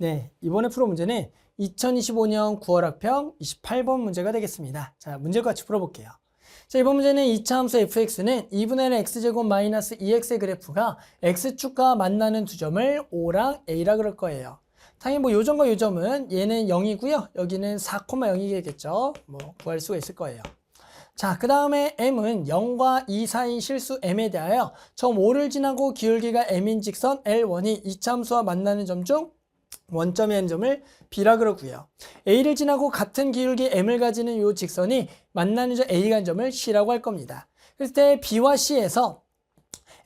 네, 이번에 풀어 문제는 2025년 9월 학평 28번 문제가 되겠습니다. 자, 문제를 같이 풀어볼게요. 자, 이번 문제는 2차 함수 fx는 2분의 1 x제곱 마이너스 2x의 그래프가 x축과 만나는 두 점을 O랑 A라 그럴 거예요. 당연히 뭐 요점과 요점은 얘는 0이고요. 여기는 4,0이겠죠. 뭐 구할 수가 있을 거예요. 자, 그 다음에 m은 0과 2 사이인 실수 m에 대하여 점 5를 지나고 기울기가 m인 직선 L1이 2차 함수와 만나는 점 중 원점의 n 점을 B라 그러고요. A를 지나고 같은 기울기 M을 가지는 이 직선이 만나는 점 A가 간 점을 C라고 할 겁니다. 그랬을 때 B와 C에서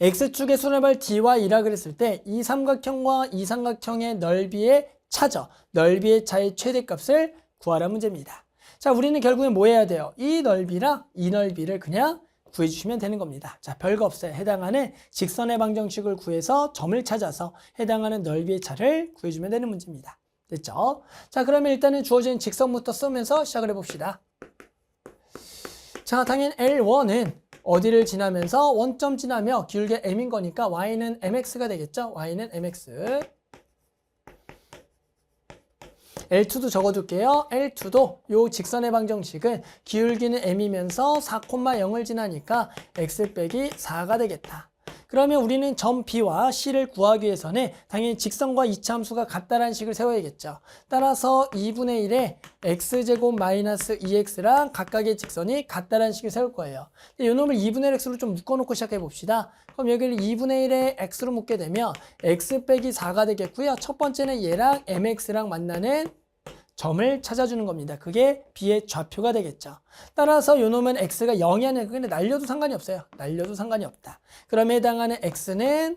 X축의 수렴할 D와 E라 그랬을 때 이 삼각형과 이 삼각형의 넓이의 차죠. 넓이의 차의 최대값을 구하라 문제입니다. 자, 우리는 결국엔 뭐 해야 돼요? 이 넓이랑 이 넓이를 그냥 구해주시면 되는 겁니다. 자, 별거 없어요. 해당하는 직선의 방정식을 구해서 점을 찾아서 해당하는 넓이의 차를 구해주면 되는 문제입니다. 됐죠? 자, 그러면 일단은 주어진 직선부터 쓰면서 시작을 해봅시다. 자, 당연히 L1은 어디를 지나면서 원점 지나며 기울기 M인 거니까 Y는 MX가 되겠죠? Y는 MX. L2도 적어둘게요. L2도 요 직선의 방정식은 기울기는 M이면서 4,0을 지나니까 X 빼기 4가 되겠다. 그러면 우리는 점 B와 C를 구하기 위해서는 당연히 직선과 이차 함수가 같다라는 식을 세워야겠죠. 따라서 2분의 1에 X제곱 마이너스 2X랑 각각의 직선이 같다라는 식을 세울 거예요. 이 놈을 2분의 1 X로 좀 묶어놓고 시작해 봅시다. 그럼 여기를 2분의 1에 X로 묶게 되면 X 빼기 4가 되겠고요. 첫 번째는 얘랑 MX랑 만나는 점을 찾아주는 겁니다. 그게 B의 좌표가 되겠죠. 따라서 요 놈은 X가 0이 아니라 근데 날려도 상관이 없어요. 날려도 상관이 없다. 그럼에 해당하는 X는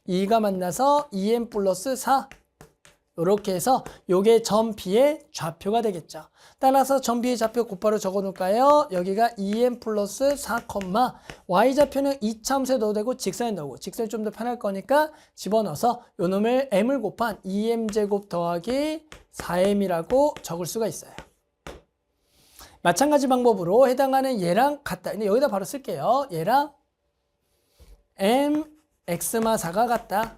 2가 만나서 2M 플러스 4 이렇게 해서 요게 점 B의 좌표가 되겠죠. 따라서 점 B의 좌표 곧바로 적어 놓을까요? 여기가 2M 플러스 4, Y좌표는 이차함수에 넣어도 되고 직선에 넣고 직선이 좀 더 편할 거니까 집어넣어서 요 놈을 M을 곱한 2M제곱 더하기 4M이라고 적을 수가 있어요. 마찬가지 방법으로 해당하는 얘랑 같다. 근데 여기다 바로 쓸게요. 얘랑 M, X마 4가 같다.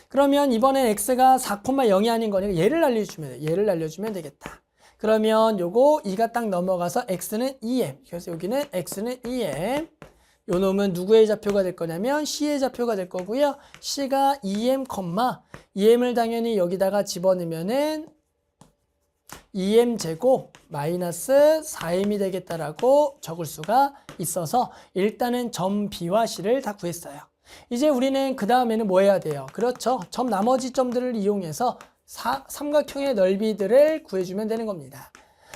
그러면 이번에 X가 4,0이 아닌 거니까 얘를 날려주면 돼. 얘를 날려주면 되겠다. 그러면 요거 2가 딱 넘어가서 X는 2M. 그래서 여기는 X는 2M. 요 놈은 누구의 좌표가 될 거냐면 C의 좌표가 될 거고요. C가 2M, 2M을 당연히 여기다가 집어넣으면은 2M 제곱 마이너스 4M이 되겠다라고 적을 수가 있어서 일단은 점 B와 C를 다 구했어요. 이제 우리는 그 다음에는 뭐 해야 돼요? 그렇죠. 점 나머지 점들을 이용해서 삼각형의 넓이들을 구해주면 되는 겁니다.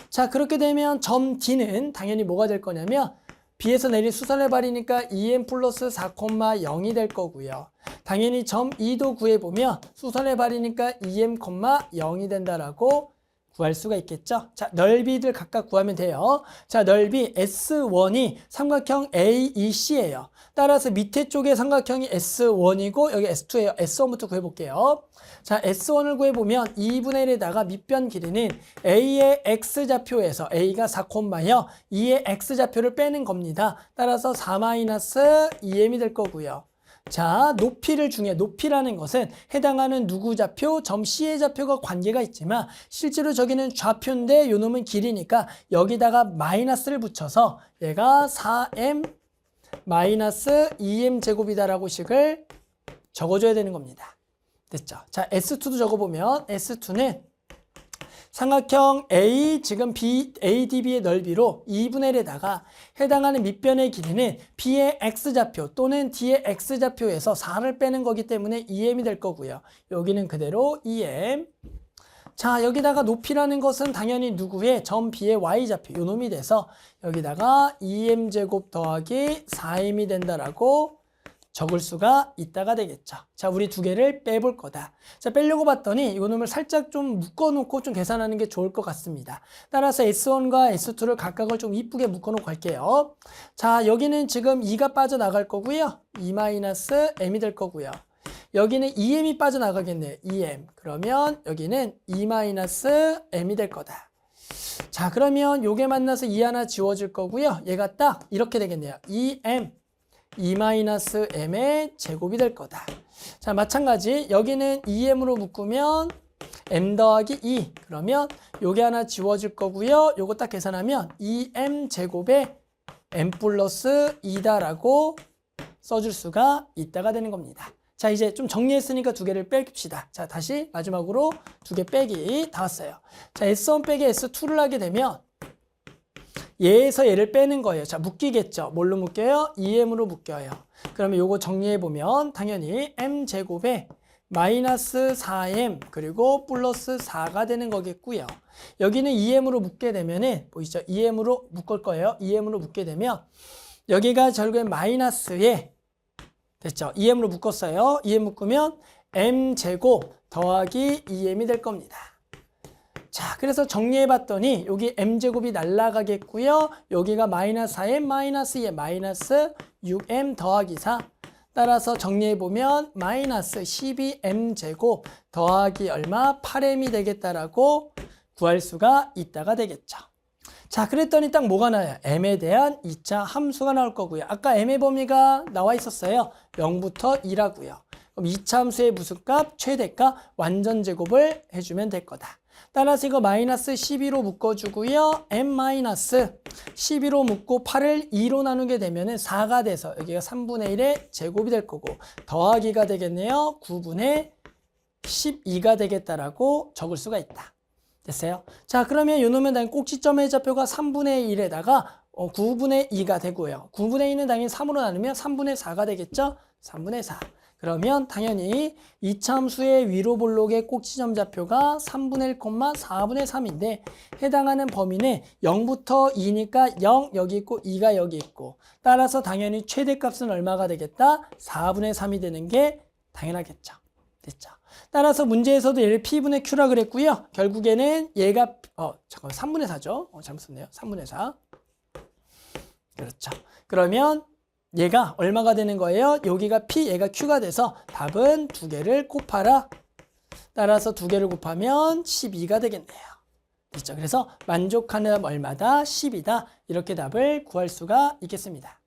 자, 그렇게 되면 점 D는 당연히 뭐가 될 거냐면 B에서 내린 수선의 발이니까 2M 플러스 4,0이 될 거고요. 당연히 점 E도 구해보면 수선의 발이니까 2M, 0이 된다라고 구할 수가 있겠죠. 자, 넓이들 각각 구하면 돼요. 자, 넓이 S1이 삼각형 AEC예요. 따라서 밑에 쪽에 삼각형이 S1이고 여기 S2예요. S1부터 구해볼게요. 자, S1을 구해보면 2분의 1에다가 밑변 길이는 A의 X좌표에서 A가 4,0, 2의 X좌표를 빼는 겁니다. 따라서 4-2M이 될 거고요. 자, 높이를 중에 높이라는 것은 해당하는 누구 좌표, 점 C의 좌표가 관계가 있지만 실제로 저기는 좌표인데 요 놈은 길이니까 여기다가 마이너스를 붙여서 얘가 4M 마이너스 2M 제곱이다라고 식을 적어줘야 되는 겁니다. 됐죠? 자, S2도 적어보면 S2는 삼각형 A, 지금 B, ADB의 넓이로 2분의 1에다가 해당하는 밑변의 길이는 B의 X좌표 또는 D의 X좌표에서 4를 빼는 거기 때문에 2M이 될 거고요. 여기는 그대로 2M. 자, 여기다가 높이라는 것은 당연히 누구의 점 B의 Y좌표, 요 놈이 돼서 여기다가 2M제곱 더하기 4M이 된다라고 적을 수가 있다가 되겠죠. 자, 우리 두 개를 빼볼 거다. 자, 빼려고 봤더니 이 놈을 살짝 좀 묶어놓고 좀 계산하는 게 좋을 것 같습니다. 따라서 S1과 S2를 각각을 좀 이쁘게 묶어놓고 갈게요. 자, 여기는 지금 2가 빠져나갈 거고요. 2-M이 될 거고요. 여기는 2M이 빠져나가겠네요. 2M. 그러면 여기는 2-M이 될 거다. 자, 그러면 요게 만나서 2 하나 지워질 거고요. 얘가 딱 이렇게 되겠네요. 2M 2-m의 제곱이 될 거다. 자, 마찬가지 여기는 2m으로 묶으면 m 더하기 2. 그러면 요게 하나 지워질 거고요. 요거 딱 계산하면 2m 제곱에 m 플러스 2다라고 써줄 수가 있다가 되는 겁니다. 자, 이제 좀 정리했으니까 두 개를 뺄깁시다. 자, 다시 마지막으로 두 개 빼기 다 왔어요. 자, S1 빼기 S2를 하게 되면 얘에서 얘를 빼는 거예요. 자, 묶이겠죠. 뭘로 묶여요? 2m으로 묶여요. 그러면 요거 정리해보면 당연히 m제곱에 마이너스 4m 그리고 플러스 4가 되는 거겠고요. 여기는 2m으로 묶게 되면은 보이시죠? 2m으로 묶을 거예요. 2m으로 묶게 되면 여기가 결국엔 마이너스에 됐죠? 2m으로 묶었어요. 2m 묶으면 m제곱 더하기 2m이 될 겁니다. 자, 그래서 정리해봤더니 여기 m제곱이 날라가겠고요. 여기가 마이너스 4m 마이너스 2m 마이너스 6m 더하기 4. 따라서 정리해보면 마이너스 12m제곱 더하기 얼마? 8m이 되겠다라고 구할 수가 있다가 되겠죠. 자, 그랬더니 딱 뭐가 나와요? m에 대한 2차 함수가 나올 거고요. 아까 m의 범위가 나와 있었어요. 0부터 2라고요. 그럼 2차 함수의 무슨 값? 최대값 완전 제곱을 해주면 될 거다. 따라서 이거 마이너스 12로 묶어주고요. m 마이너스 12로 묶고 8을 2로 나누게 되면은 4가 돼서 여기가 3분의 1의 제곱이 될 거고 더하기가 되겠네요. 9분의 12가 되겠다라고 적을 수가 있다. 됐어요? 자, 그러면 요놈은 당연히 꼭지점의 좌표가 3분의 1에다가 9분의 2가 되고요. 9분의 2는 당연히 3으로 나누면 3분의 4가 되겠죠? 3분의 4. 그러면 당연히 이차 함수의 위로 볼록의 꼭지점 좌표가 3분의 1, 4분의 3인데 해당하는 범위는 0부터 2니까 0 여기 있고 2가 여기 있고 따라서 당연히 최대값은 얼마가 되겠다? 4분의 3이 되는 게 당연하겠죠. 됐죠? 따라서 문제에서도 얘를 P분의 Q라 그랬고요. 결국에는 얘가 3분의 4죠. 잘못 썼네요. 3분의 4. 그렇죠. 그러면 얘가 얼마가 되는 거예요? 여기가 P, 얘가 Q가 돼서 답은 두 개를 곱하라. 따라서 두 개를 곱하면 12가 되겠네요. 그렇죠? 그래서 만족하는 얼마다? 10이다. 이렇게 답을 구할 수가 있겠습니다.